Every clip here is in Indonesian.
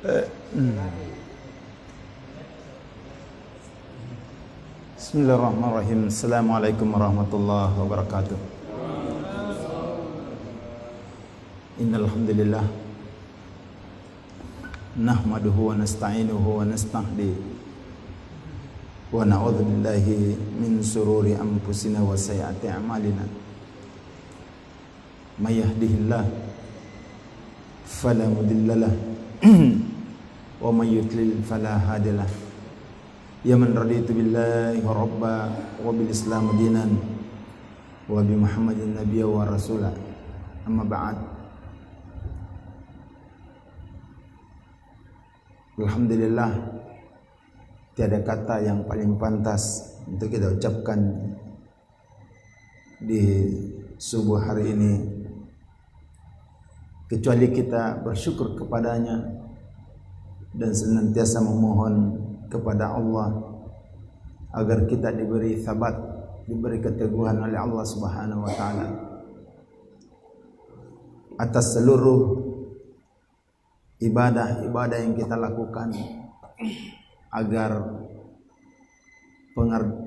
Bismillahirrahmanirrahim. Assalamualaikum warahmatullahi wabarakatuh. Innal hamdalillah nahmaduhu wa nasta'inuhu wa nastahdi wa na'udzu billahi min shururi anfusina wa sayyiati a'malina. May yahdihillahu fala mudilla lahu wa may yudlil fala hadiya lahu. Ya man raditu billahi rabba wa bil islam dinan wa bi muhammadin nabiyya wa rasula. Amma ba'd. Alhamdulillah, tiada kata yang paling pantas untuk kita ucapkan di subuh hari ini kecuali kita bersyukur kepadanya dan senantiasa memohon kepada Allah agar kita diberi sabat, diberi keteguhan oleh Allah Subhanahu wa taala atas seluruh ibadah yang kita lakukan, agar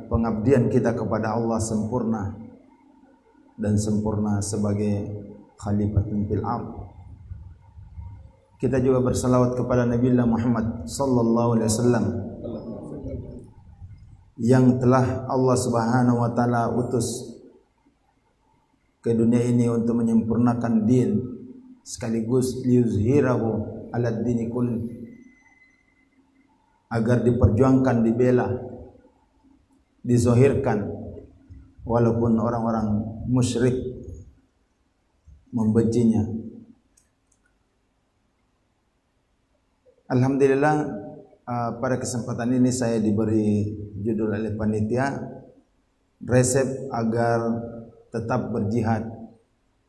pengabdian kita kepada Allah sempurna dan sempurna sebagai khalifatun fil ardh. Kita juga bersalawat kepada Nabi Muhammad sallallahu alaihi wasallam yang telah Allah Subhanahu wa taala utus ke dunia ini untuk menyempurnakan din sekaligus liyuzhirahu ala dini kulli, agar diperjuangkan, dibela, dizohirkan walaupun orang-orang musyrik membencinya. Alhamdulillah, pada kesempatan ini saya diberi judul oleh panitia, resep agar tetap berjihad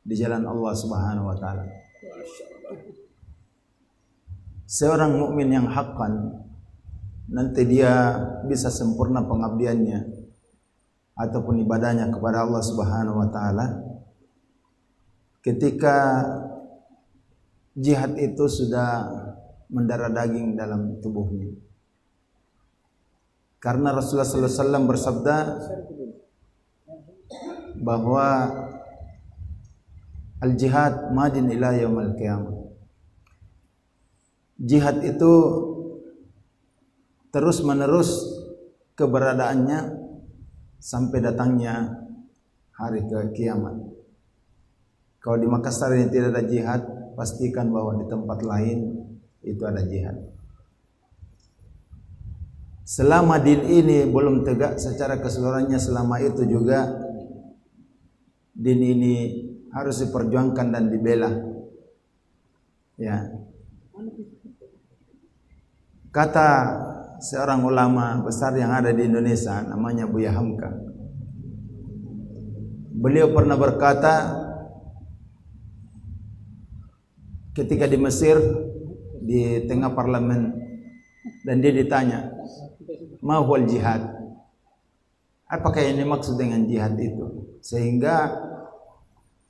di jalan Allah Subhanahu wa taala. Seorang mukmin yang haqqan, nanti dia bisa sempurna pengabdiannya ataupun ibadahnya kepada Allah Subhanahu wa taala ketika jihad itu sudah mendarah daging dalam tubuhnya. Karena Rasulullah sallallahu alaihi wasallam bersabda bahwa al-jihad madin ila yaumil qiyamah. Jihad itu terus menerus keberadaannya sampai datangnya hari kiamat. Kalau di Makassar ini tidak ada jihad, pastikan bahwa di tempat lain itu ada jihad. Selama din ini belum tegak secara keseluruhannya, selama itu juga din ini harus diperjuangkan dan dibela. Ya. Kata seorang ulama besar yang ada di Indonesia, namanya Buya Hamka. Beliau pernah berkata ketika di Mesir, di tengah parlemen, dan dia ditanya, "Ma huwal jihad?" Apakah yang dimaksud dengan jihad itu? Sehingga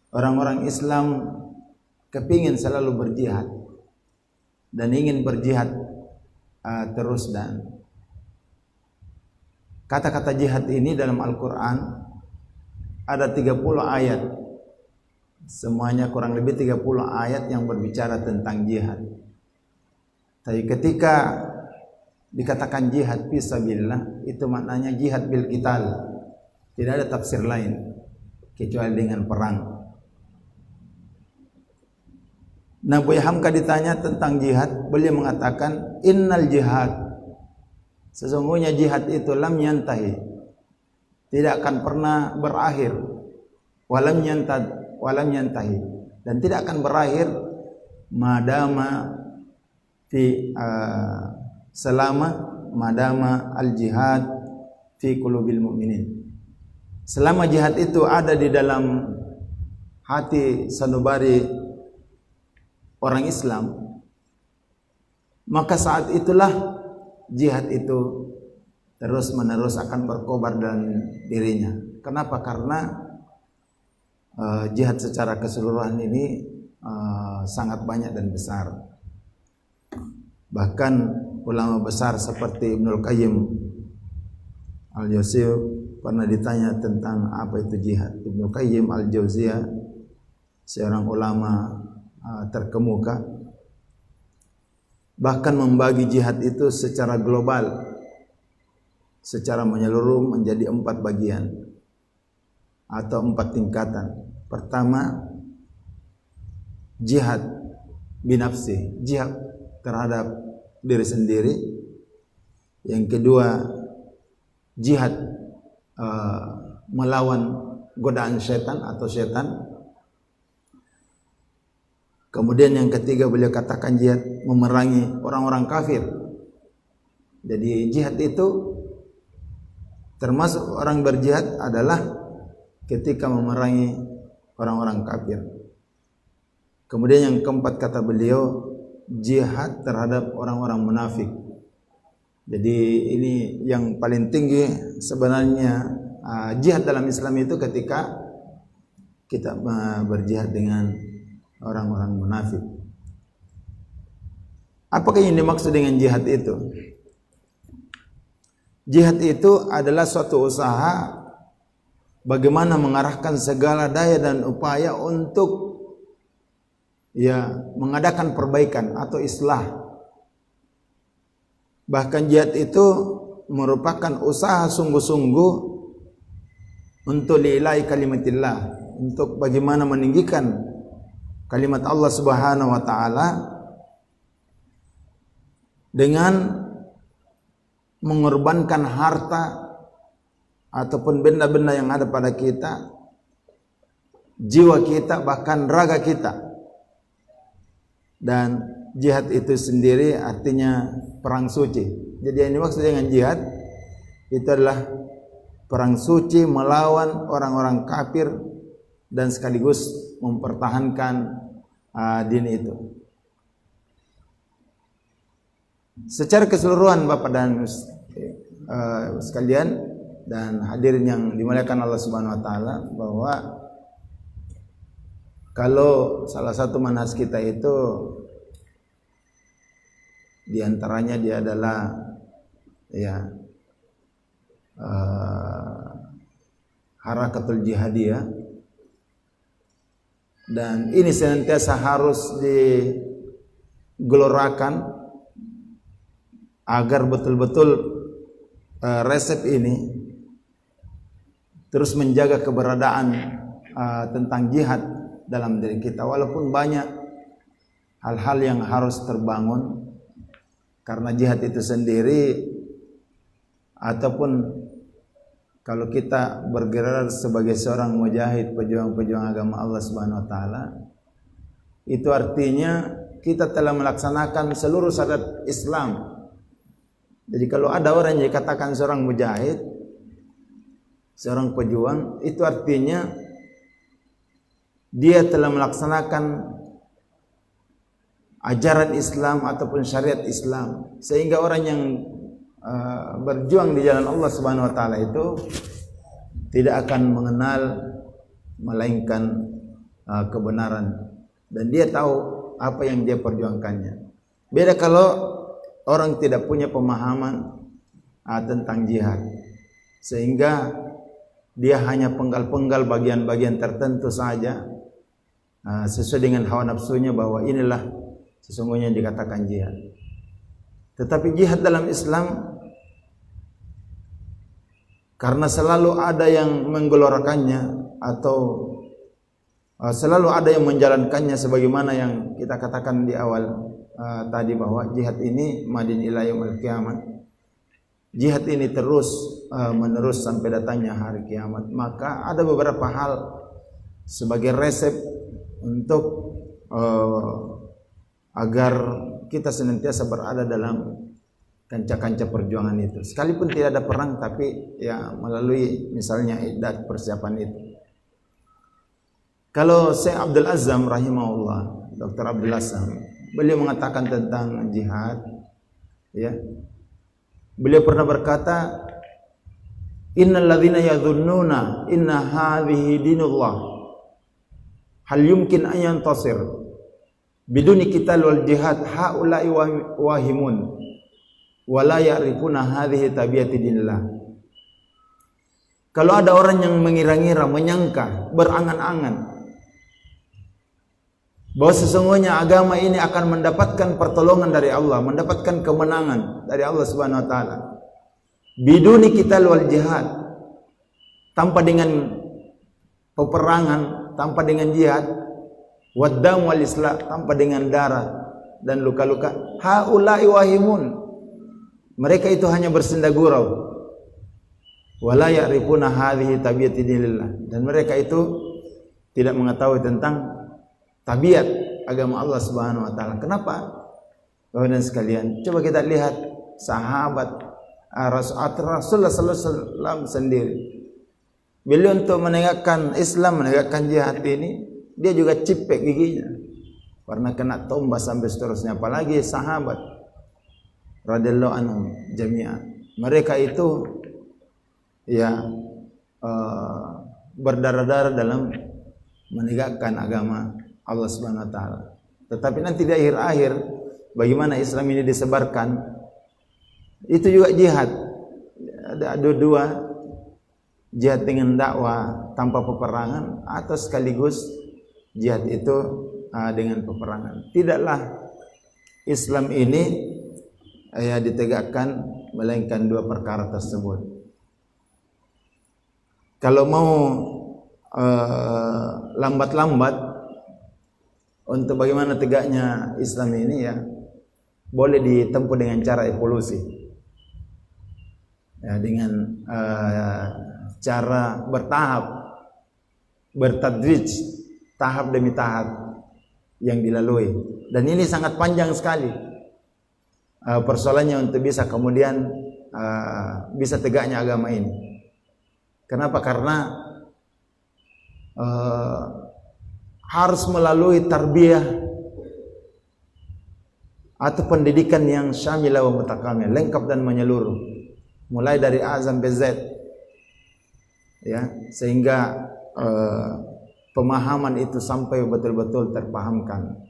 orang-orang Islam kepingin selalu berjihad dan ingin berjihad terus. Dan kata-kata jihad ini dalam Al-Quran ada 30 ayat. Semuanya kurang lebih 30 ayat yang berbicara tentang jihad. Tapi ketika dikatakan jihad fisabilillah, itu maknanya jihad bil qital. Tidak ada tafsir lain kecuali dengan perang. Nah, Buya Hamka ditanya tentang jihad, beliau mengatakan innal jihad, sesungguhnya jihad itu lam yantahi, tidak akan pernah berakhir, walam yantahi, dan tidak akan berakhir madama fi madama al jihad fi qulubil mu'minin. Selama jihad itu ada di dalam hati sanubari orang Islam, maka saat itulah jihad itu terus menerus akan berkobar dalam dirinya. Kenapa? Karena jihad secara keseluruhan ini sangat banyak dan besar. Bahkan ulama besar seperti Ibnul Qayyim Al-Jauziyah pernah ditanya tentang apa itu jihad. Ibnul Qayyim Al-Jauziyah, seorang ulama terkemuka, bahkan membagi jihad itu secara global, secara menyeluruh menjadi 4 bagian atau 4 tingkatan. Pertama, jihad binafsi, jihad terhadap diri sendiri. Yang kedua, jihad melawan godaan setan atau setan. Kemudian yang ketiga beliau katakan jihad memerangi orang-orang kafir. Jadi jihad itu termasuk orang berjihad adalah ketika memerangi orang-orang kafir. Kemudian yang keempat kata beliau, jihad terhadap orang-orang munafik. Jadi ini yang paling tinggi sebenarnya. Jihad dalam Islam itu ketika kita berjihad dengan orang-orang munafik. Apakah yang dimaksud dengan jihad itu? Jihad itu adalah suatu usaha bagaimana mengarahkan segala daya dan upaya untuk mengadakan perbaikan atau islah. Bahkan jihad itu merupakan usaha sungguh-sungguh untuk lillahi kalimatillah, untuk bagaimana meninggikan kalimat Allah Subhanahu wa taala dengan mengorbankan harta ataupun benda-benda yang ada pada kita, jiwa kita, bahkan raga kita. Dan jihad itu sendiri artinya perang suci. Jadi yang dimaksud dengan jihad itu adalah perang suci melawan orang-orang kafir dan sekaligus mempertahankan din itu. Secara keseluruhan Bapak dan sekalian dan hadirin yang dimuliakan Allah Subhanahu wa taala, bahwa kalau salah satu manhaj kita itu diantaranya dia adalah harakatul jihadiyah, dan ini senantiasa harus digelorakan agar betul-betul resep ini terus menjaga keberadaan tentang jihad dalam diri kita, walaupun banyak hal-hal yang harus terbangun karena jihad itu sendiri, ataupun kalau kita bergerak sebagai seorang mujahid, pejuang-pejuang agama Allah Subhanahu wa taala, itu artinya kita telah melaksanakan seluruh syariat Islam. Jadi kalau ada orang yang dikatakan seorang mujahid, seorang pejuang, itu artinya dia telah melaksanakan ajaran Islam ataupun syariat Islam, sehingga orang yang berjuang di jalan Allah Subhanahu wa taala itu tidak akan mengenal melainkan kebenaran, dan dia tahu apa yang dia perjuangkannya. Beda kalau orang tidak punya pemahaman tentang jihad, sehingga dia hanya penggal-penggal bagian-bagian tertentu saja sesuai dengan hawa nafsunya, bahwa inilah sesungguhnya dikatakan jihad. Tetapi jihad dalam Islam, karena selalu ada yang menggelorakannya atau selalu ada yang menjalankannya, sebagaimana yang kita katakan di awal tadi, bahwa jihad ini madin ila yaumil kiamat. Jihad ini terus menerus sampai datangnya hari kiamat. Maka ada beberapa hal sebagai resep untuk agar kita senantiasa berada dalam kancah-kancah perjuangan itu. Sekalipun tidak ada perang, tapi ya melalui misalnya iddat persiapan itu. Kalau Syekh Abdul Azzam rahimahullah, Dr. Abdul Azzam, beliau mengatakan tentang jihad, ya. Beliau pernah berkata, innal ladzina yadhunnuna inna hadhihi dinullah hal yumkin an yantasir biduni qital wal jihad haula'i wahimun wa la ya'rifuna hadhihi tabiati dinillah. Kalau ada orang yang mengira-ngira, menyangka, berangan-angan bahwa sesungguhnya agama ini akan mendapatkan pertolongan dari Allah, mendapatkan kemenangan dari Allah Subhanahu wa taala, biduni qital wal jihad, tanpa dengan peperangan, tanpa dengan jihad, waddam wal islah, tanpa dengan darah dan luka-luka, haula'i wahimun, mereka itu hanya bersenda gurau, wala ya'rifuna hadhihi tabiati dinillah, dan mereka itu tidak mengetahui tentang tabiat agama Allah Subhanahu wa taala. Kenapa? Bapak dan sekalian, coba kita lihat sahabat Rasulullah sallallahu alaihi wasallam sendiri. Beliau untuk menegakkan Islam, menegakkan jihad ini, dia juga cipek giginya karena kena tombak sampai seterusnya. Apalagi sahabat radhiyallahu anhum jami'an, mereka itu ya berdarah-darah dalam menegakkan agama Allah Subhanahu wa taala. Tetapi nanti di akhir-akhir bagaimana Islam ini disebarkan, itu juga jihad. Ada dua, jihad dengan dakwah tanpa peperangan, atau sekaligus jihad itu dengan peperangan. Tidaklah Islam ini ya ditegakkan melainkan dua perkara tersebut. Kalau mau lambat-lambat untuk bagaimana tegaknya Islam ini, ya boleh ditempuh dengan cara evolusi, ya, dengan cara bertahap, bertadrij, tahap demi tahap yang dilalui. Dan ini sangat panjang sekali persoalannya untuk bisa kemudian bisa tegaknya agama ini. Kenapa? Karena harus melalui tarbiyah atau pendidikan yang syamilah wa mutakamil, lengkap dan menyeluruh, mulai dari A sampai Z, ya, sehingga pemahaman itu sampai betul-betul terpahamkan.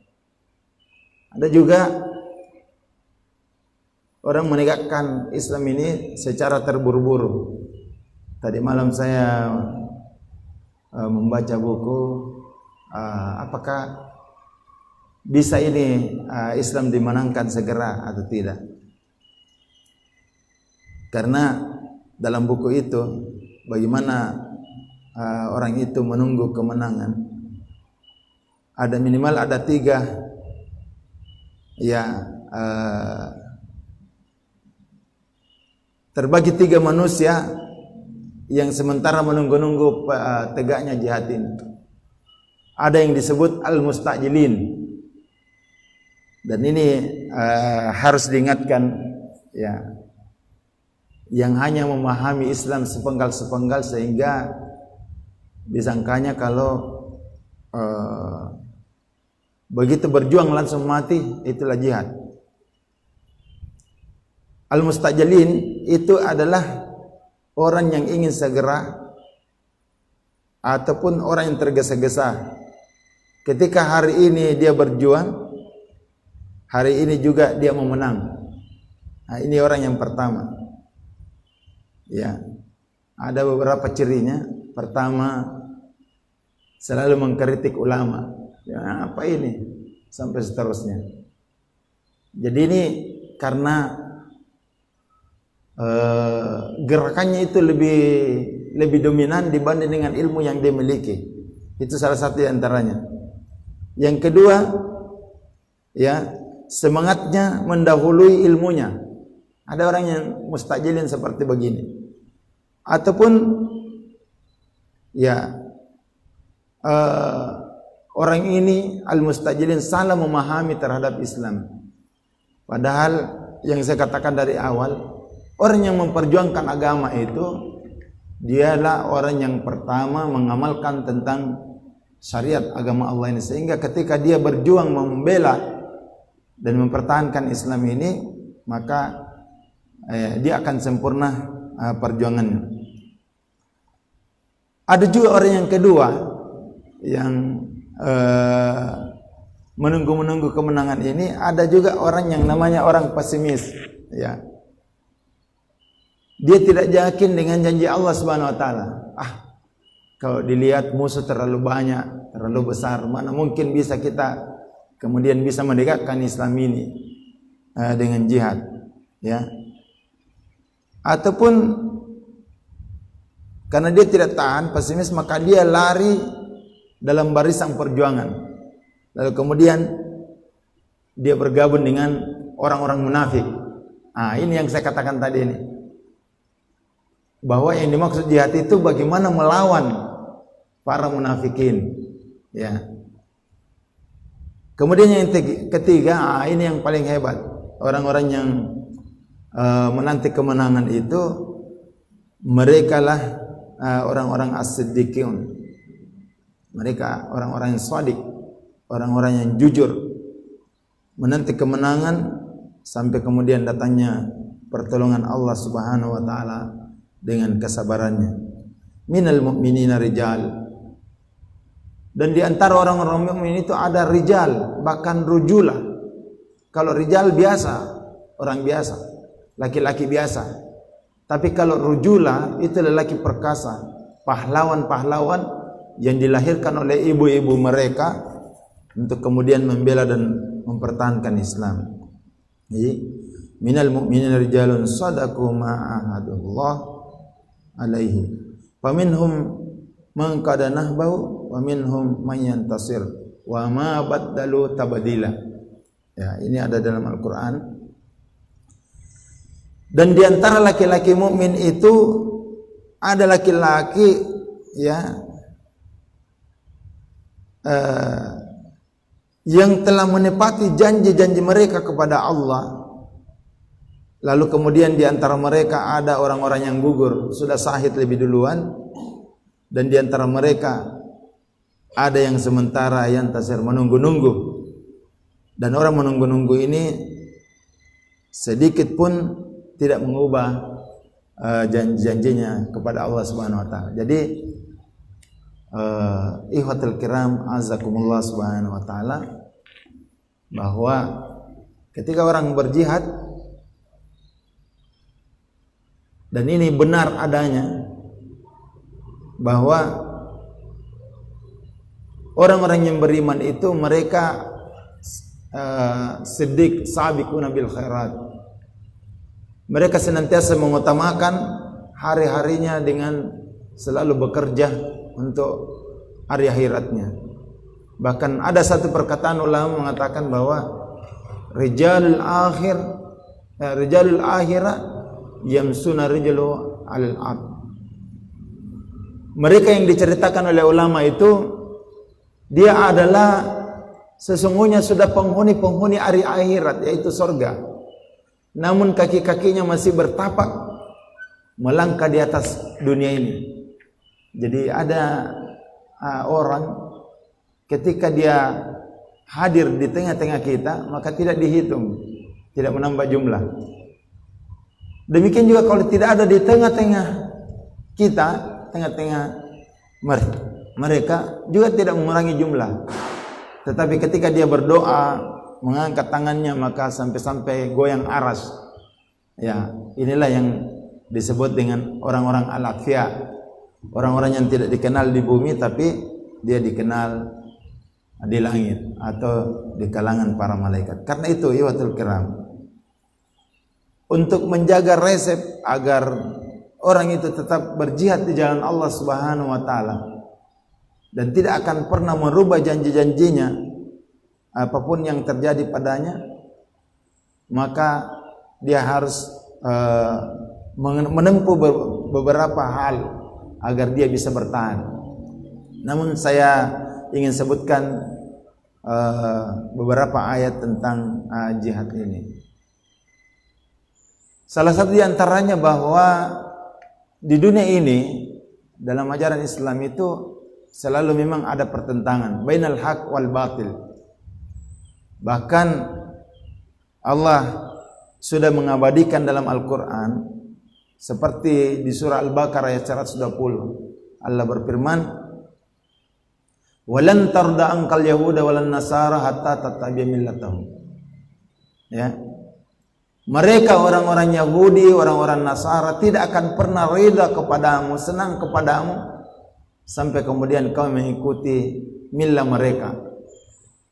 Ada juga orang menegakkan Islam ini secara terburu-buru. Tadi malam saya membaca buku, apakah bisa ini Islam dimenangkan segera atau tidak? Karena dalam buku itu bagaimana orang itu menunggu kemenangan, ada minimal ada 3, ya, terbagi 3 manusia yang sementara menunggu-nunggu tegaknya jihad ini. Ada yang disebut al-mustajilin, dan ini harus diingatkan, ya, yang hanya memahami Islam sepenggal-sepenggal sehingga disangkanya kalau begitu berjuang langsung mati, itulah jihad. Al-mustajilin itu adalah orang yang ingin segera ataupun orang yang tergesa-gesa. Ketika hari ini dia berjuang, hari ini juga dia mau menang. Nah, ini orang yang pertama. Ya, ada beberapa cirinya. Pertama, selalu mengkritik ulama. Ya, apa ini? Sampai seterusnya. Jadi ini karena gerakannya itu lebih dominan dibanding dengan ilmu yang dia miliki. Itu salah satu di antaranya. Yang kedua, ya, semangatnya mendahului ilmunya. Ada orang yang mustajilin seperti begini. Ataupun ya, orang ini al-mustajilin salah memahami terhadap Islam. Padahal yang saya katakan dari awal, orang yang memperjuangkan agama itu dialah orang yang pertama mengamalkan tentang syariat agama Allah ini, sehingga ketika dia berjuang membela dan mempertahankan Islam ini, maka dia akan sempurna perjuangannya. Ada juga orang yang kedua yang menunggu kemenangan ini, ada juga orang yang namanya orang pesimis, ya. Dia tidak yakin dengan janji Allah Subhanahu wa taala. Kalau dilihat musuh terlalu banyak, terlalu besar, mana mungkin bisa kita kemudian bisa mendekatkan Islam ini dengan jihad, ya. Ataupun karena dia tidak tahan, pesimis, maka dia lari dalam barisan perjuangan. Lalu kemudian dia bergabung dengan orang-orang munafik. Ini yang saya katakan tadi ini. Bahwa yang dimaksud jihad itu bagaimana melawan para munafikin, ya. Kemudian yang ketiga, ini yang paling hebat. Orang-orang yang menanti kemenangan itu, mereka lah orang-orang as-siddiqun. Mereka orang-orang yang shadiq, orang-orang yang jujur, menanti kemenangan sampai kemudian datangnya pertolongan Allah Subhanahu wa taala dengan kesabarannya. Minal mu'minina rijal. Dan di antara orang-orang mukmin itu ada rijal, bahkan rujula. Kalau rijal biasa, orang biasa, laki-laki biasa. Tapi kalau rujula itu lelaki perkasa, pahlawan-pahlawan yang dilahirkan oleh ibu-ibu mereka untuk kemudian membela dan mempertahankan Islam. Jadi, minal mu'minina rijalun sadaqu ma ahadullah alaihi. Faminhum man qad nahbahu wa minhum man yantasir wa ma baddalu tabdila. Ya, ini ada dalam Al-Qur'an. Dan di antara laki-laki mukmin itu ada laki-laki, ya, yang telah menepati janji-janji mereka kepada Allah. Lalu kemudian di antara mereka ada orang-orang yang gugur, sudah syahid lebih duluan, dan di antara mereka ada yang sementara yang tasir, menunggu-nunggu. Dan orang menunggu-nunggu ini sedikit pun tidak mengubah janji-janjinya kepada Allah Subhanahu wa taala. Jadi ikhwatul kiram azakumullah Subhanahu wa taala, bahwa ketika orang berjihad dan ini benar adanya, bahwa orang-orang yang beriman itu mereka siddiq sabiquna bil khairat. Mereka senantiasa mengutamakan hari-harinya dengan selalu bekerja untuk hari akhiratnya. Bahkan ada satu perkataan ulama mengatakan bahwa rijalul akhirah yamsuna rijalu al-ab. Mereka yang diceritakan oleh ulama itu, dia adalah sesungguhnya sudah penghuni hari akhirat, yaitu surga. Namun kaki-kakinya masih bertapak melangkah di atas dunia ini. Jadi ada orang ketika dia hadir di tengah-tengah kita, maka tidak dihitung, tidak menambah jumlah. Demikian juga kalau tidak ada di tengah-tengah kita, tengah-tengah mereka juga tidak mengurangi jumlah. Tetapi ketika dia berdoa, mengangkat tangannya, maka sampai-sampai goyang aras. Ya, inilah yang disebut dengan orang-orang al-aqfiya, orang-orang yang tidak dikenal di bumi tapi dia dikenal di langit atau di kalangan para malaikat. Karena itu ikhwatul kiram, untuk menjaga resep agar orang itu tetap berjihad di jalan Allah Subhanahu wa taala dan tidak akan pernah merubah janji-janjinya apapun yang terjadi padanya, maka dia harus menempuh beberapa hal agar dia bisa bertahan. Namun saya ingin sebutkan beberapa ayat tentang jihad ini. Salah satu di antaranya bahwa di dunia ini dalam ajaran Islam itu selalu memang ada pertentangan bainal haq wal batil. Bahkan Allah sudah mengabadikan dalam Al-Quran seperti di surah Al-Baqarah ayat 120. Allah berfirman, Walan tarda ankal yahuda walan nasara hatta tattabi'a millatahum. Ya. Mereka orang-orang Yahudi, orang-orang Nasara tidak akan pernah reda kepadamu, senang kepadamu sampai kemudian kau mengikuti millah mereka.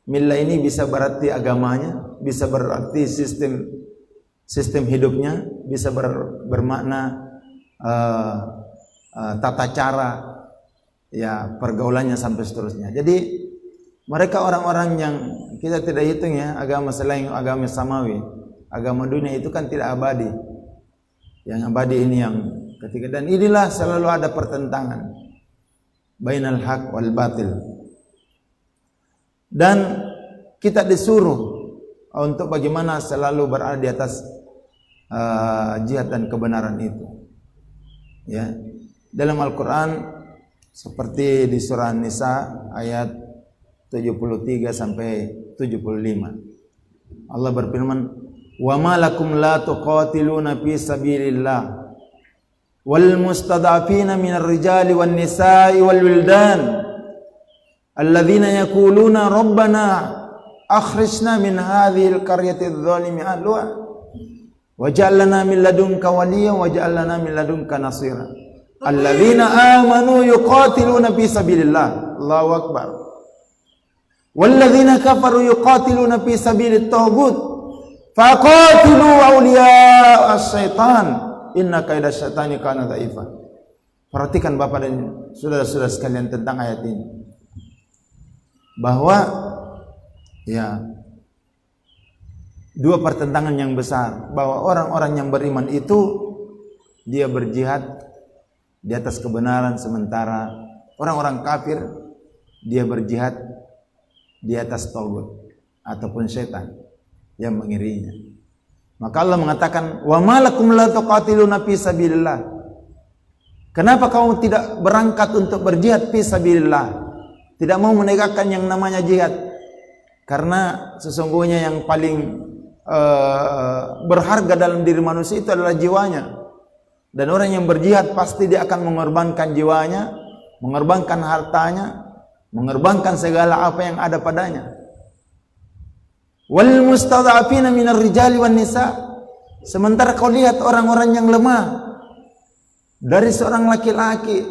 Millah ini bisa berarti agamanya, bisa berarti sistem hidupnya, bisa bermakna tata cara ya pergaulannya sampai seterusnya. Jadi mereka orang-orang yang kita tidak hitung ya agama selain agama samawi. Agama dunia itu kan tidak abadi. Yang abadi ini yang ketiga, dan inilah selalu ada pertentangan bainal haq wal batil. Dan kita disuruh untuk bagaimana selalu berada di atas jihad dan kebenaran itu. Ya. Dalam Al-Qur'an seperti di surah An-Nisa ayat 73 sampai 75. Allah berfirman, "Wa ma lakum la tuqatiluna fi sabilillah wal mustad'afina minar rijali wan nisa'i wal wildan alladzina yaquluna rabbana akhrijna min hadhil qaryati adh-dhalimi ahluha waj'al lana min ladunka waliyyan waj'al lana min ladunka nasira alladzina amanu yuqatiluna fi sabilillah." Allahu akbar. "Walladzina kafaru yuqatiluna fi sabilit taghut faqatilu awliya as-syaitan inna kaida syaitani kana dha'ifa." Perhatikan Bapak dan saudara-saudara sekalian tentang ayat ini, bahwa ya dua pertentangan yang besar, bahwa orang-orang yang beriman itu dia berjihad di atas kebenaran, sementara orang-orang kafir dia berjihad di atas tauhid ataupun syaitan yang mengirinya. Maka Allah mengatakan, "Wa malakum la tuqatiluna fi sabilillah." Kenapa kamu tidak berangkat untuk berjihad fi sabilillah? Tidak mau menegakkan yang namanya jihad. Karena sesungguhnya yang paling berharga dalam diri manusia itu adalah jiwanya. Dan orang yang berjihad pasti dia akan mengorbankan jiwanya, mengorbankan hartanya, mengorbankan segala apa yang ada padanya. Wal mustad'afina minar rijali wan nisa. Sementara kau lihat orang-orang yang lemah dari seorang laki-laki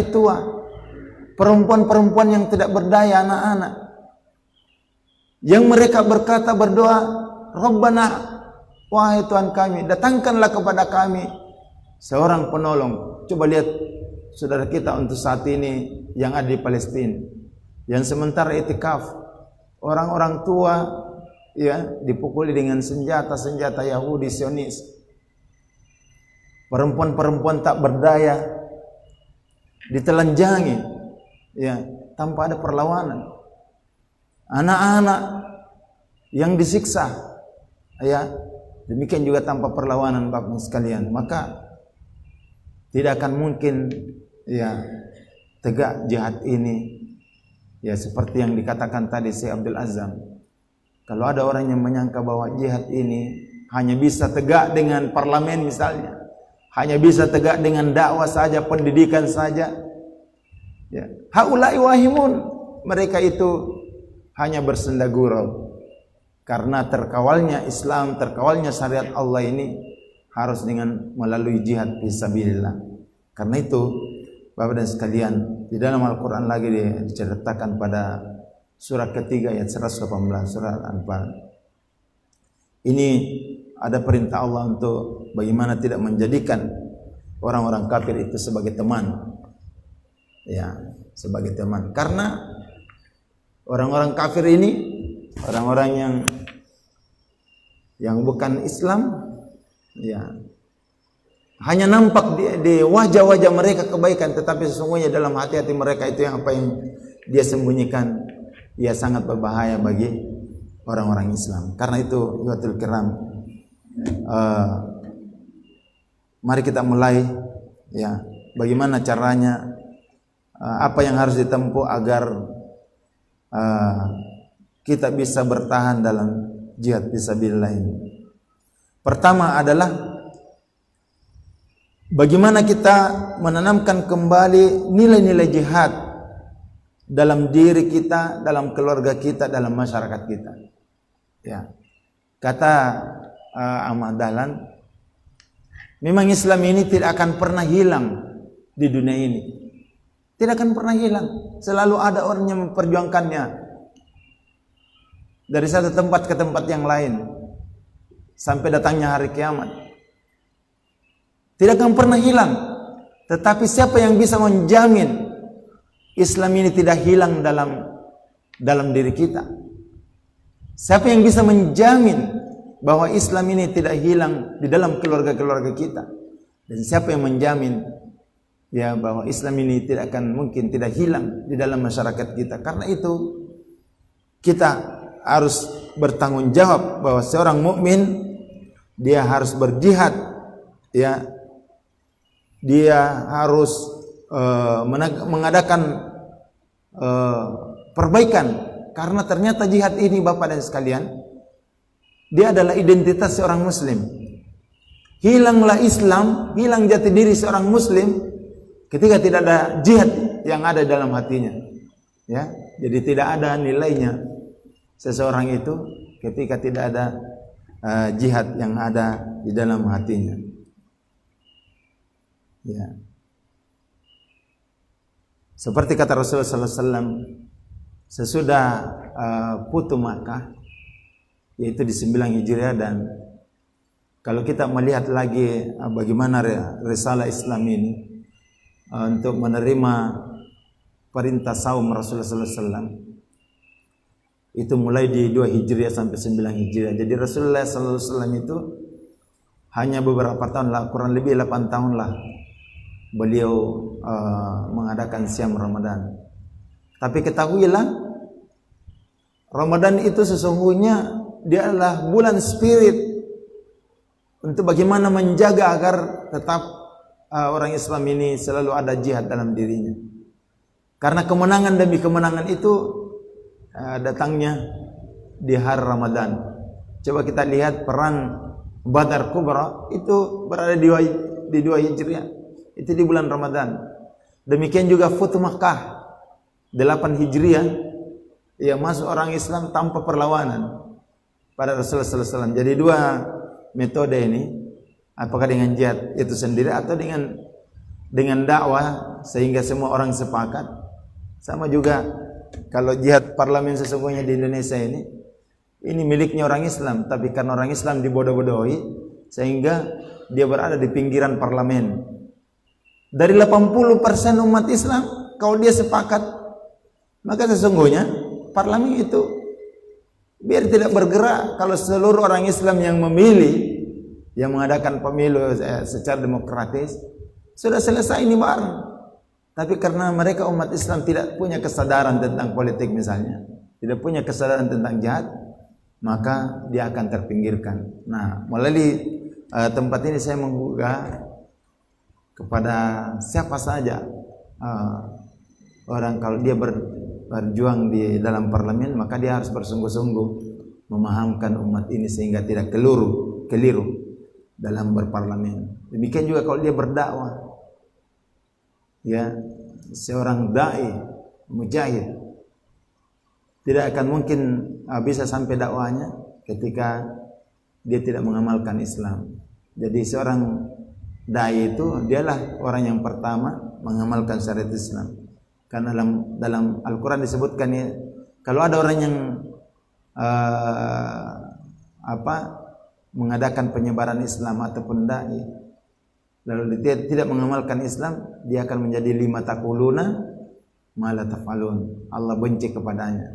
tua, perempuan-perempuan yang tidak berdaya, anak-anak, yang mereka berkata, berdoa, Rabbana, wahai Tuhan kami, datangkanlah kepada kami seorang penolong. Coba lihat saudara kita untuk saat ini yang ada di Palestina, yang sementara itikaf, orang-orang tua ya dipukuli dengan senjata Yahudi Zionis. Perempuan-perempuan tak berdaya ditelanjangi ya tanpa ada perlawanan. Anak-anak yang disiksa ya demikian juga tanpa perlawanan Bapak sekalian. Maka tidak akan mungkin ya tegak jihad ini. Ya seperti yang dikatakan tadi Syekh Abdul Azam, kalau ada orang yang menyangka bahwa jihad ini hanya bisa tegak dengan parlemen misalnya, hanya bisa tegak dengan dakwah saja, pendidikan saja, ya haula'i wahimun, mereka itu hanya bersenda gurau. Karena terkawalnya Islam, terkawalnya syariat Allah ini harus dengan melalui jihad fisabilillah. Karena itu Bapak dan sekalian, di dalam Al-Quran lagi diceritakan pada surat ketiga ayat 118 surat Al-Anfal. Ini ada perintah Allah untuk bagaimana tidak menjadikan orang-orang kafir itu sebagai teman. Ya, sebagai teman. Karena orang-orang kafir ini, orang-orang yang bukan Islam, ya hanya nampak di wajah-wajah mereka kebaikan, tetapi sesungguhnya dalam hati-hati mereka itu yang apa yang dia sembunyikan, ia sangat berbahaya bagi orang-orang Islam. Karena itu, ikhwatul kiram, mari kita mulai ya bagaimana caranya, apa yang harus ditempuh agar kita bisa bertahan dalam jihad fisabilillah ini. Pertama adalah bagaimana kita menanamkan kembali nilai-nilai jihad dalam diri kita, dalam keluarga kita, dalam masyarakat kita. Ya. Kata Ahmad Dahlan, memang Islam ini tidak akan pernah hilang di dunia ini. Tidak akan pernah hilang. Selalu ada orang yang memperjuangkannya dari satu tempat ke tempat yang lain sampai datangnya hari kiamat. Tidak akan pernah hilang. Tetapi siapa yang bisa menjamin Islam ini tidak hilang dalam diri kita? Siapa yang bisa menjamin bahwa Islam ini tidak hilang di dalam keluarga-keluarga kita? Dan siapa yang menjamin ya bahwa Islam ini tidak akan mungkin tidak hilang di dalam masyarakat kita? Karena itu kita harus bertanggung jawab bahwa seorang mukmin dia harus berjihad, ya, dia harus mengadakan perbaikan, karena ternyata jihad ini Bapak dan sekalian, dia adalah identitas seorang muslim. Hilanglah Islam, hilang jati diri seorang muslim ketika tidak ada jihad yang ada dalam hatinya, ya. Jadi tidak ada nilainya seseorang itu ketika tidak ada jihad yang ada di dalam hatinya, ya. Seperti kata Rasulullah SAW, sesudah Futuh Makkah, yaitu di 9 Hijriah, dan kalau kita melihat lagi bagaimana risalah Islam ini untuk menerima perintah saum Rasulullah SAW, itu mulai di 2 Hijriah sampai 9 Hijriah. Jadi Rasulullah SAW itu hanya beberapa tahun lah, kurang lebih 8 tahun lah beliau mengadakan siam Ramadan. Tapi ketahuilah, Ramadan itu sesungguhnya dia adalah bulan spirit untuk bagaimana menjaga agar tetap orang Islam ini selalu ada jihad dalam dirinya. Karena kemenangan demi kemenangan itu datangnya di hari Ramadan. Coba kita lihat perang Badar Kubra itu berada di 2 Hijriah. Itu di bulan Ramadan. Demikian juga Futuh Makkah 8 Hijriah, ya, masuk orang Islam tanpa perlawanan pada Rasulullah SAW. Jadi 2 metode ini, apakah dengan jihad itu sendiri atau dengan dakwah sehingga semua orang sepakat. Sama juga kalau jihad parlemen sesungguhnya di Indonesia ini miliknya orang Islam, tapi karena orang Islam dibodoh-bodohi sehingga dia berada di pinggiran parlemen. Dari 80% umat Islam, kalau dia sepakat, maka sesungguhnya parlemen itu biar tidak bergerak. Kalau seluruh orang Islam yang memilih, yang mengadakan pemilu secara demokratis, sudah selesai ini bareng. Tapi karena mereka umat Islam tidak punya kesadaran tentang politik misalnya, tidak punya kesadaran tentang jihad, maka dia akan terpinggirkan. Nah, melalui tempat ini saya menggugah kepada siapa saja orang, kalau dia berjuang di dalam parlemen, maka dia harus bersungguh-sungguh memahamkan umat ini sehingga tidak keliru dalam berparlemen. Demikian juga kalau dia berdakwah, ya, seorang dai mujahid tidak akan mungkin bisa sampai dakwahnya ketika dia tidak mengamalkan Islam. Jadi seorang dai itu dialah orang yang pertama mengamalkan syariat Islam. Karena dalam Al-Quran disebutkan, ya, kalau ada orang yang mengadakan penyebaran Islam ataupun dai lalu dia tidak mengamalkan Islam, dia akan menjadi lima taquluna ma la taf'alun. Allah benci kepadanya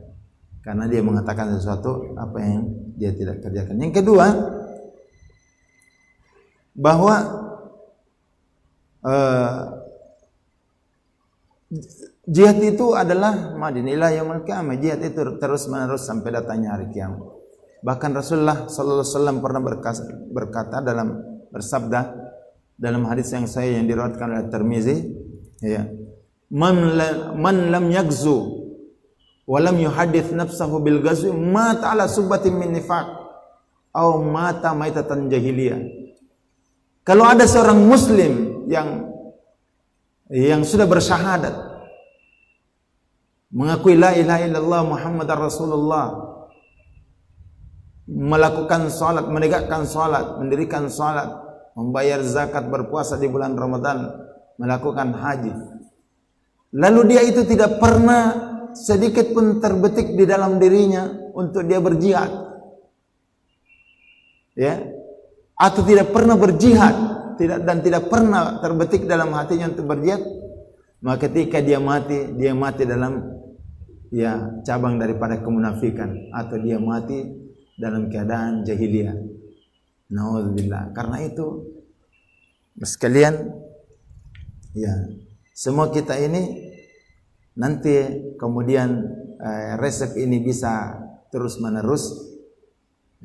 karena dia mengatakan sesuatu apa yang dia tidak kerjakan. Yang kedua, bahwa jihad itu adalah madin ila yaumil qiyamah. Jihad itu terus menerus sampai datangnya hari kiamat. Bahkan Rasulullah sallallahu alaihi wasallam pernah berkata bersabda dalam hadis yang sahih yang diriwayatkan oleh Tirmizi, ya, man lam yaghzu wa lam yuhaddits nafsahu bil ghazwi mata ala subbatin min nifaq aw mata maitatan jahiliyah. Kalau ada seorang muslim yang sudah bersyahadat mengakui la ilaha illallah Muhammadar Rasulullah, melakukan salat, menegakkan salat, mendirikan salat, membayar zakat, berpuasa di bulan Ramadan, melakukan haji. Lalu dia itu tidak pernah sedikit pun terbetik di dalam dirinya untuk dia berjihad, ya, atau tidak pernah berjihad, dan tidak pernah terbetik dalam hatinya untuk berjihad, maka ketika dia mati dalam, ya, cabang daripada kemunafikan, atau dia mati dalam keadaan jahiliyah. Nauzubillah. Karena itu sekalian, ya, semua kita ini nanti kemudian resep ini bisa terus menerus,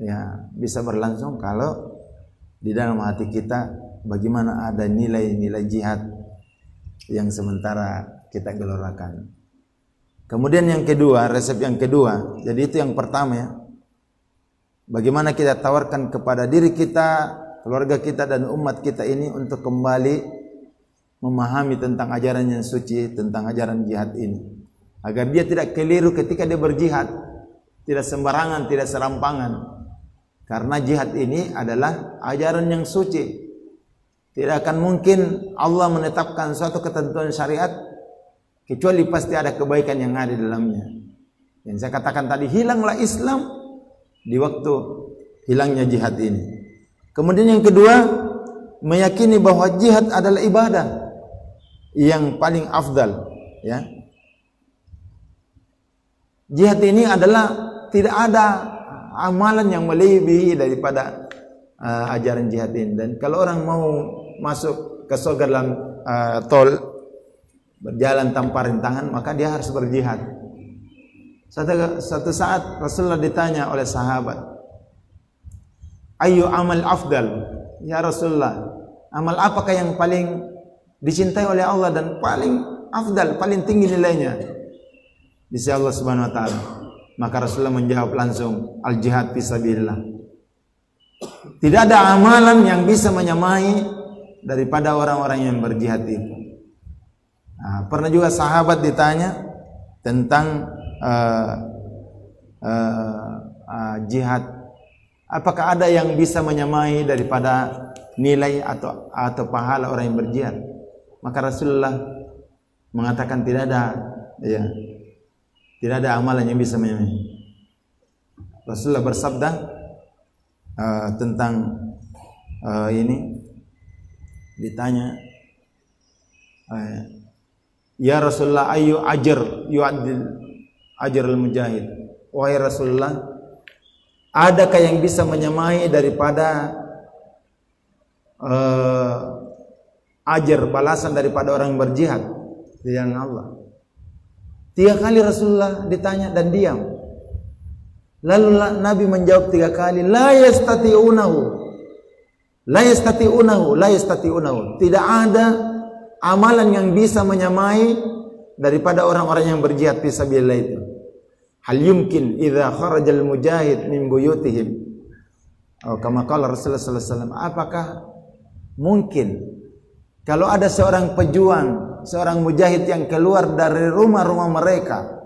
ya, bisa berlangsung kalau di dalam hati kita bagaimana ada nilai-nilai jihad yang sementara kita gelorakan. Kemudian yang kedua, resep yang kedua, jadi itu yang pertama, ya, bagaimana kita tawarkan kepada diri kita, keluarga kita, dan umat kita ini untuk kembali memahami tentang ajaran yang suci, tentang ajaran jihad ini, agar dia tidak keliru ketika dia berjihad, tidak sembarangan, tidak serampangan. Karena jihad ini adalah ajaran yang suci. Tidak akan mungkin Allah menetapkan suatu ketentuan syariat kecuali pasti ada kebaikan yang ada di dalamnya. Yang saya katakan tadi, hilanglah Islam di waktu hilangnya jihad ini. Kemudian yang kedua, meyakini bahwa jihad adalah ibadah yang paling afdal, ya. Jihad ini adalah tidak ada amalan yang melebihi daripada ajaran jihad ini. Dan kalau orang mau masuk ke surga dalam tol, berjalan tanpa rintangan, maka dia harus berjihad. Suatu saat Rasulullah ditanya oleh sahabat, "Ayu amal afdal?" Ya Rasulullah, amal apakah yang paling dicintai oleh Allah dan paling afdal, paling tinggi nilainya di sisi Allah Subhanahu wa taala? Maka Rasulullah menjawab langsung, al-jihad fisabilillah. Tidak ada amalan yang bisa menyamai daripada orang-orang yang berjihad itu. Nah, pernah juga sahabat ditanya tentang jihad, apakah ada yang bisa menyamai daripada nilai atau pahala orang yang berjihad? Maka Rasulullah mengatakan tidak ada, ya, tidak ada amalan yang bisa menyamai. Rasulullah bersabda tentang ini, ditanya, ya Rasulullah, ayu ajr yu'addil ajrul mujahid. Wahai Rasulullah, adakah yang bisa menyamai daripada ajar balasan daripada orang yang berjihad di jalan Allah? 3 kali Rasulullah ditanya dan diam. Lalu Nabi menjawab 3 kali, la yastati'unahu, la yastati'unahu, la yastati'unahu. Tidak ada amalan yang bisa menyamai daripada orang-orang yang berjihad fisabilillah itu. Hal yumkin idza kharajal mujahid min buyutihim, atau kama qala Rasulullah sallallahu alaihi wasallam, apakah mungkin kalau ada seorang pejuang, seorang mujahid yang keluar dari rumah-rumah mereka,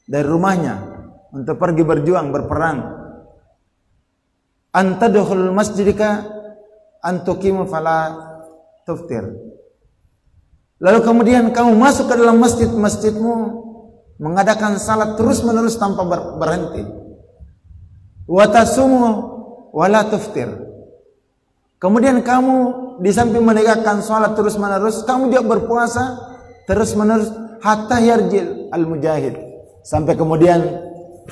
dari rumahnya untuk pergi berjuang, berperang, antadkhul masjidika antuqimu fala tuftir, lalu kemudian kamu masuk ke dalam masjidmu, mengadakan salat terus-menerus tanpa berhenti, wa tasumu wala tuftir, kemudian kamu di samping menegakkan salat terus-menerus, kamu juga berpuasa terus-menerus, hatta yarjil al-mujahid, sampai kemudian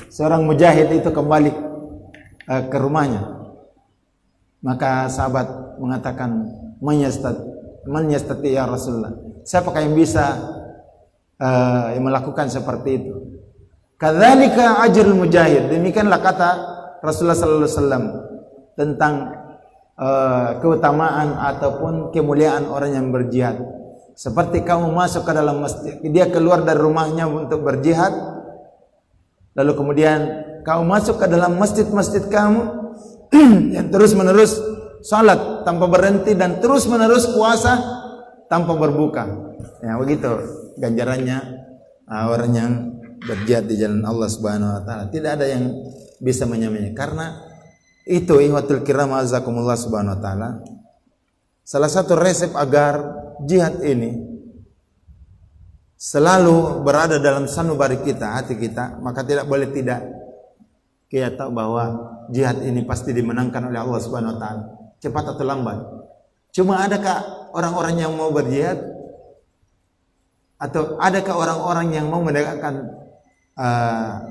seorang mujahid itu kembali ke rumahnya. Maka sahabat mengatakan, man yastati ya Rasulullah, siapakah yang bisa yang melakukan seperti itu? Kadzalika ajrul mujahid, demikianlah kata Rasulullah sallallahu alaihi wasallam tentang keutamaan ataupun kemuliaan orang yang berjihad. Seperti kamu masuk ke dalam masjid, dia keluar dari rumahnya untuk berjihad, lalu kemudian kamu masuk ke dalam masjid-masjid kamu yang terus-menerus salat tanpa berhenti dan terus-menerus puasa tanpa berbuka. Ya, begitu ganjarannya orang yang berjihad di jalan Allah Subhanahu wa taala. Tidak ada yang bisa menyamainya. Karena itu ihwatul kiram azakumullah subhanahu wa taala. Salah satu resep agar jihad ini selalu berada dalam sanubari kita, hati kita, maka tidak boleh tidak kita tahu bahwa jihad ini pasti dimenangkan oleh Allah Subhanahu wa taala, cepat atau lambat. Cuma adakah orang-orang yang mau berjihad? Atau adakah orang-orang yang mau menegakkan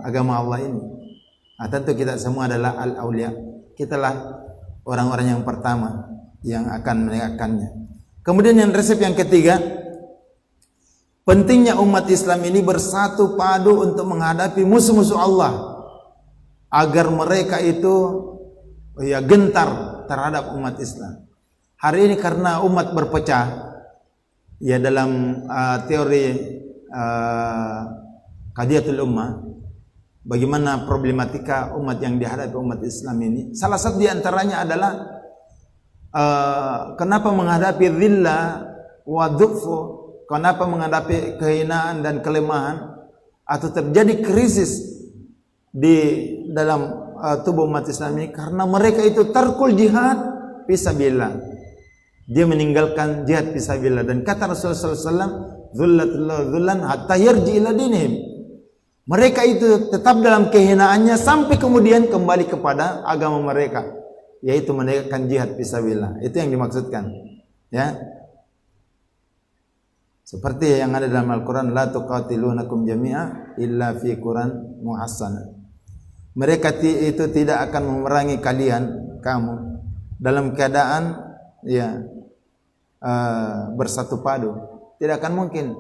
agama Allah ini? Nah, tentu kita semua adalah al-auliya. Kitalah orang-orang yang pertama yang akan menegakkannya. Kemudian yang resep yang ketiga, pentingnya umat Islam ini bersatu padu untuk menghadapi musuh-musuh Allah, agar mereka itu gentar terhadap umat Islam. Hari ini karena umat berpecah, ya dalam teori Qadiyatul Ummah, bagaimana problematika umat yang dihadapi umat Islam ini. Salah satu di antaranya adalah kenapa menghadapi dhillah wa dhu'fu, kenapa menghadapi kehinaan dan kelemahan atau terjadi krisis di dalam tubuh umat Islam ini, karena mereka itu tarkul jihad fisabilillah. Dia meninggalkan jihad fisabilillah, dan kata Rasulullah SAW, dzullatullah hatta yarji ila dinihim. Mereka itu tetap dalam kehinaannya sampai kemudian kembali kepada agama mereka, yaitu menegakkan jihad fisabilillah. Itu yang dimaksudkan, ya. Seperti yang ada dalam Al-Qur'an, la tuqatilunakum jami'a illa fi quran muhassana. Mereka itu tidak akan memerangi kamu dalam keadaan bersatu padu. Tidak akan mungkin,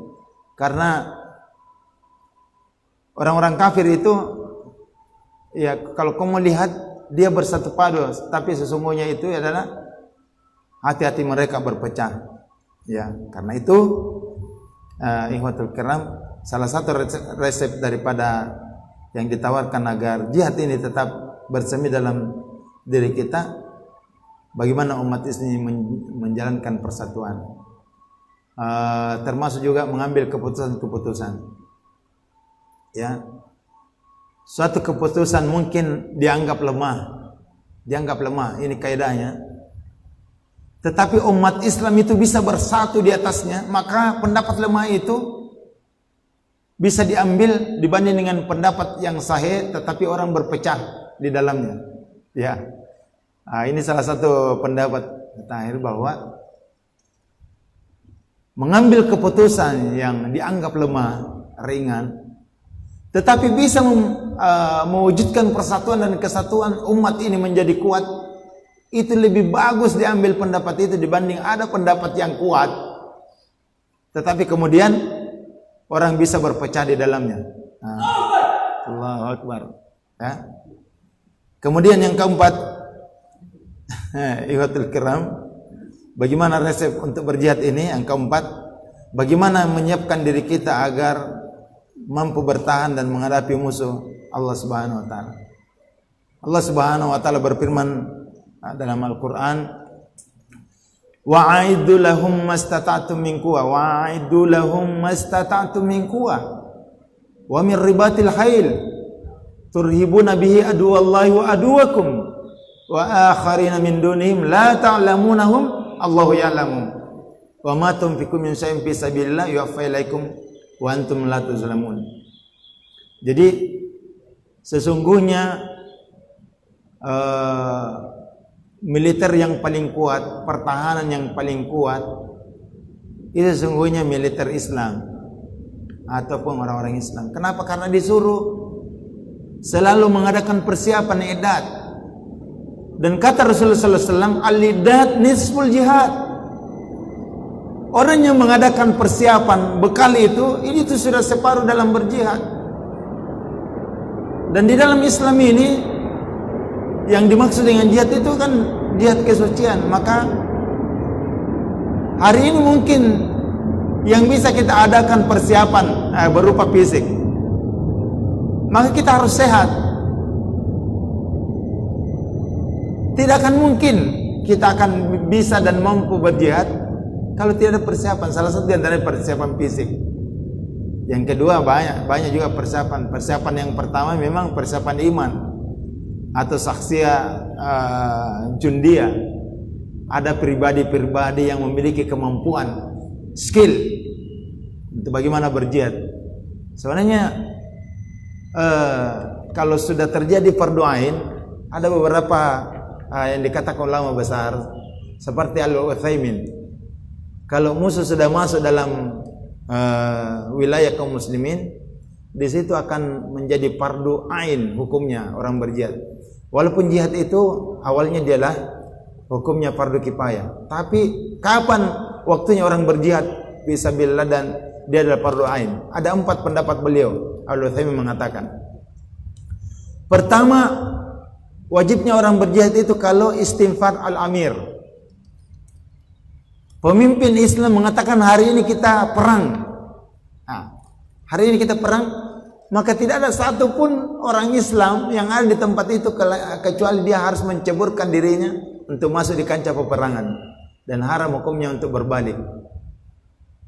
karena orang-orang kafir itu kalau kamu lihat dia bersatu padu, tapi sesungguhnya itu adalah hati-hati mereka berpecah. Ya, karena itu ikhwatul kiram, salah satu resep daripada yang ditawarkan agar jihad ini tetap bersemi dalam diri kita, bagaimana umat ini menjalankan persatuan, termasuk juga mengambil keputusan-keputusan. Ya, suatu keputusan mungkin dianggap lemah, ini kaidahnya. Tetapi umat Islam itu bisa bersatu di atasnya, maka pendapat lemah itu bisa diambil dibanding dengan pendapat yang sahih, tetapi orang berpecah di dalamnya. Ya, ini salah satu pendapat terakhir bahwa mengambil keputusan yang dianggap lemah, ringan, tetapi bisa mewujudkan persatuan dan kesatuan umat ini menjadi kuat, itu lebih bagus diambil pendapat itu dibanding ada pendapat yang kuat, tetapi kemudian orang bisa berpecah di dalamnya. Allahu Akbar. Ya. Kemudian yang keempat, ikhwatul kiram, bagaimana resep untuk berjihad ini? Yang keempat, bagaimana menyiapkan diri kita agar mampu bertahan dan menghadapi musuh Allah Subhanahu wa taala. Allah Subhanahu wa taala berfirman dalam Al-Qur'an, wa'aidu lahum mastata'tum min quwwah, wa'aidu lahum mastata'tum min quwwah wa min ribatil khail turhibuna bihi aduwallahi wa aduwakum wa akharina min dunihim la ta'lamunahum Allahu ya'lamu wa ma tunfiqu min syai'in fi sabilillah yuwaffa ilaikum wa antum la tuzlamun. Jadi sesungguhnya militer yang paling kuat, pertahanan yang paling kuat, itu sesungguhnya militer Islam ataupun orang-orang Islam. Kenapa? Karena disuruh selalu mengadakan persiapan idat. Dan kata Rasulullah SAW, al-idat nisful jihad. Orang yang mengadakan persiapan bekal itu sudah separuh dalam berjihad. Dan di dalam Islam ini yang dimaksud dengan jihad itu kan jihad kesucian. Maka hari ini mungkin yang bisa kita adakan persiapan berupa fisik, maka kita harus sehat. Tidak akan mungkin kita akan bisa dan mampu berjihad kalau tidak ada persiapan. Salah satu di antara persiapan fisik. Yang kedua banyak juga persiapan. Persiapan yang pertama memang persiapan iman atau saksia jundia. Ada pribadi-pribadi yang memiliki kemampuan, skill untuk bagaimana berjihad. Sebenarnya kalau sudah terjadi fardu ain, ada beberapa yang dikatakan ulama besar seperti Al-Utsaimin. Kalau musuh sudah masuk dalam wilayah kaum muslimin, di situ akan menjadi fardu ain hukumnya orang berjihad. Walaupun jihad itu awalnya dialah hukumnya fardu kifayah, tapi kapan waktunya orang berjihad fisabilillah dan dia adalah fardu ain? Ada 4 pendapat beliau. Al-Utsaimin mengatakan, pertama, wajibnya orang berjihad itu kalau istinfar al-amir. Pemimpin Islam mengatakan hari ini kita perang. Hari ini kita perang, maka tidak ada satupun orang Islam yang ada di tempat itu kecuali dia harus menceburkan dirinya untuk masuk di kancah peperangan, dan haram hukumnya untuk berbalik.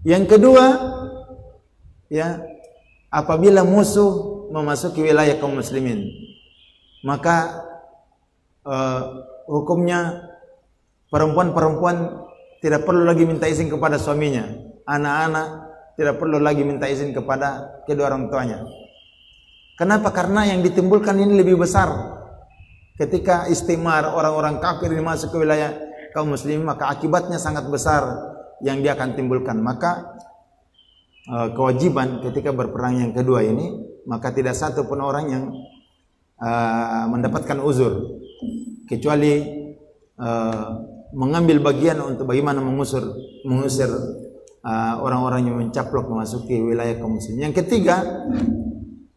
Yang kedua, ya, apabila musuh memasuki wilayah kaum muslimin, maka hukumnya perempuan-perempuan tidak perlu lagi minta izin kepada suaminya, anak-anak tidak perlu lagi minta izin kepada kedua orang tuanya. Kenapa? Karena yang ditimbulkan ini lebih besar. Ketika istimar orang-orang kafir ini masuk ke wilayah kaum muslimin, maka akibatnya sangat besar yang dia akan timbulkan. Maka kewajiban ketika berperang yang kedua ini, maka tidak satu pun orang yang mendapatkan uzur kecuali mengambil bagian untuk bagaimana mengusir orang-orang yang mencaplok memasuki wilayah kaum muslimin. Yang ketiga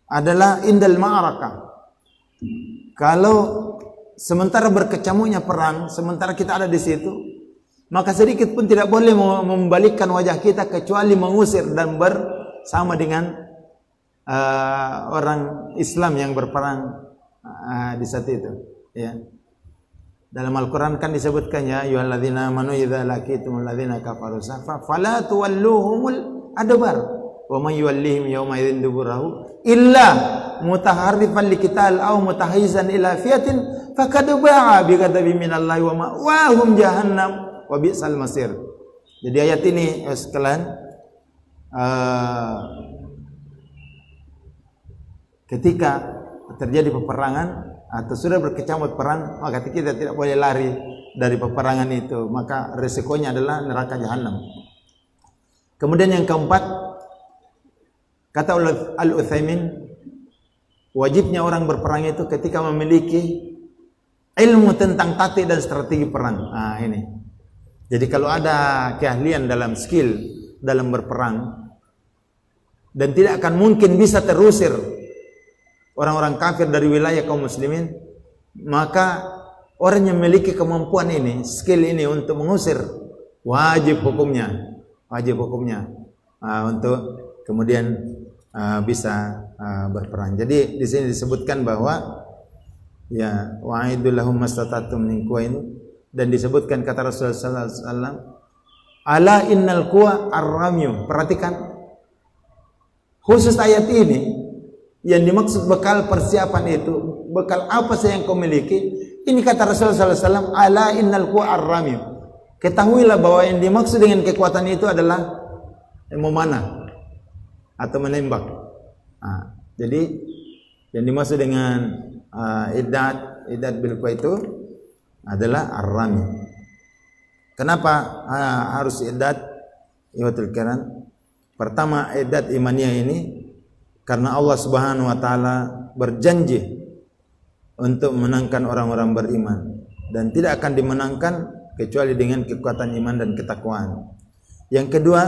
adalah indal ma'arakah. Kalau sementara berkecamuknya perang, sementara kita ada di situ, maka sedikit pun tidak boleh membalikkan wajah kita kecuali mengusir dan bersama dengan orang Islam yang berperang di saat itu. Ya. Dalam Al-Quran kan disebutkan, ya ayyuhalladzina amanu idza laqitumul ladzina kafaru safa fala tuwalluhumul adbar wa may yuwallihim yawma idzin duburahu illa mutaharrifan liqital aw mutahayyizan ila fiyatin faqad ba'a bi ghadabin minallahi wa ma'wahum jahannam wa bi'sal masir. Jadi ayat ini sekalian, ketika terjadi peperangan atau sudah berkecamuk perang, maka kita tidak boleh lari dari peperangan itu, maka resikonya adalah neraka jahanam. Kemudian yang keempat, kata Al-Utsaimin, wajibnya orang berperang itu ketika memiliki ilmu tentang taktik dan strategi perang. Ini. Jadi kalau ada keahlian dalam skill dalam berperang, dan tidak akan mungkin bisa terusir orang-orang kafir dari wilayah kaum muslimin, maka orang yang memiliki kemampuan ini, skill ini untuk mengusir, wajib hukumnya untuk kemudian bisa berperang. Jadi di sini disebutkan bahwa ya wa'idul lahum mastata'tum min quwwatin, dan disebutkan kata Rasulullah sallallahu alaihi wasallam, ala innal quwa ar-ramyu. Perhatikan khusus ayat ini. Yang dimaksud bekal persiapan itu, bekal apa saja yang kau miliki. Ini kata Rasulullah SAW, ala innal quwa ar-ramy. Ketahuilah bahwa yang dimaksud dengan kekuatan itu adalah memanah atau menembak. Jadi yang dimaksud dengan iddat bil quwa itu adalah ar-ramy. Kenapa harus iddat? Iwatul kiram. Pertama, iddat imaniyah ini karena Allah Subhanahu wa taala berjanji untuk menangkan orang-orang beriman, dan tidak akan dimenangkan kecuali dengan kekuatan iman dan ketakwaan. Yang kedua,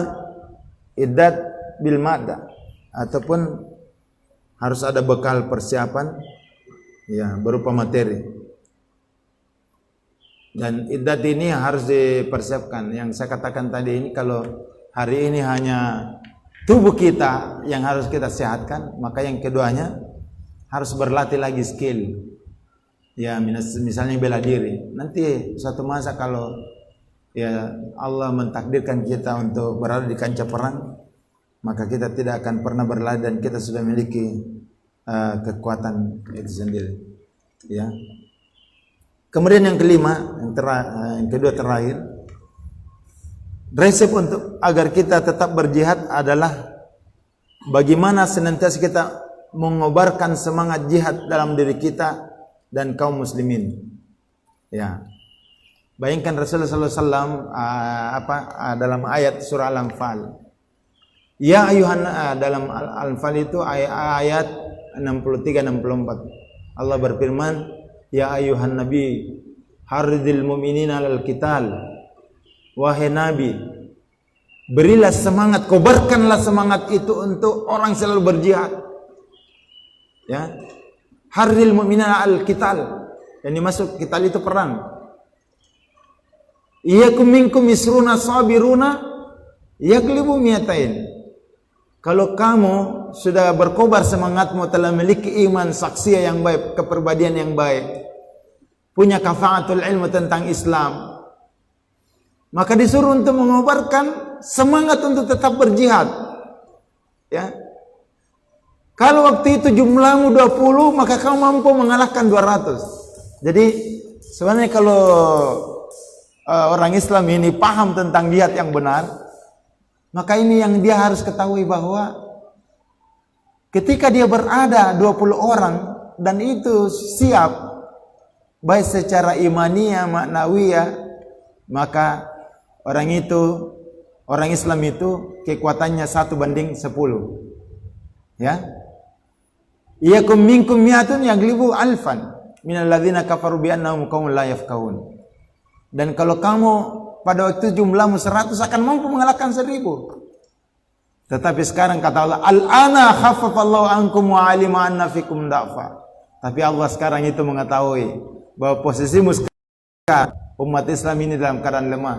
iddat bil madda, ataupun harus ada bekal persiapan ya berupa materi. Dan iddat ini harus dipersiapkan. Yang saya katakan tadi ini, kalau hari ini hanya tubuh kita yang harus kita sehatkan, maka yang keduanya harus berlatih lagi skill. Ya misalnya bela diri. Nanti suatu masa kalau ya Allah mentakdirkan kita untuk berada di kancah perang, maka kita tidak akan pernah berlari dan kita sudah memiliki kekuatan itu sendiri. Ya. Kemudian yang kelima, yang kedua terakhir, resep untuk agar kita tetap berjihad adalah bagaimana senantiasa kita mengobarkan semangat jihad dalam diri kita dan kaum muslimin. Ya. Bayangkan Rasulullah SAW dalam ayat surah Al-Anfal. Ya ayuhan, dalam Al-Anfal itu ayat 63-64. Allah berfirman, ya ayuhan nabi haridil mu'minina alal qital. Wahai nabi, berilah semangat, kobarkanlah semangat itu untuk orang selalu berjihad. Ya. Haridil mu'minina alal qital. Yang dimaksud qital itu perang. Iyakum minkum isruna sabiruna yaglibu miatain. Kalau kamu sudah berkobar semangatmu, telah memiliki iman, saksiyah yang baik, kepribadian yang baik, punya kafaatul ilmu tentang Islam, maka disuruh untuk mengobarkan semangat untuk tetap berjihad. Ya. Kalau waktu itu jumlahmu 20, maka kamu mampu mengalahkan 200. Jadi sebenarnya kalau orang Islam ini paham tentang jihad yang benar, maka ini yang dia harus ketahui, bahwa ketika dia berada 20 orang dan itu siap baik secara imaniyah, maknawiyah, maka orang Islam itu kekuatannya 1:10. Ya. Iyakum minkum mi'atun yaglibu alfan minal ladzina kafaru bi annahum qaumun la yafqahun. Dan kalau kamu pada waktu jumlahmu 100 akan mampu mengalahkan 1000. Tetapi sekarang kata Allah, al-ana khaffafallahu ankum wa alima anna fikum da'fa. Tapi Allah sekarang itu mengetahui bahwa posisimu sekarang umat Islam ini dalam keadaan lemah.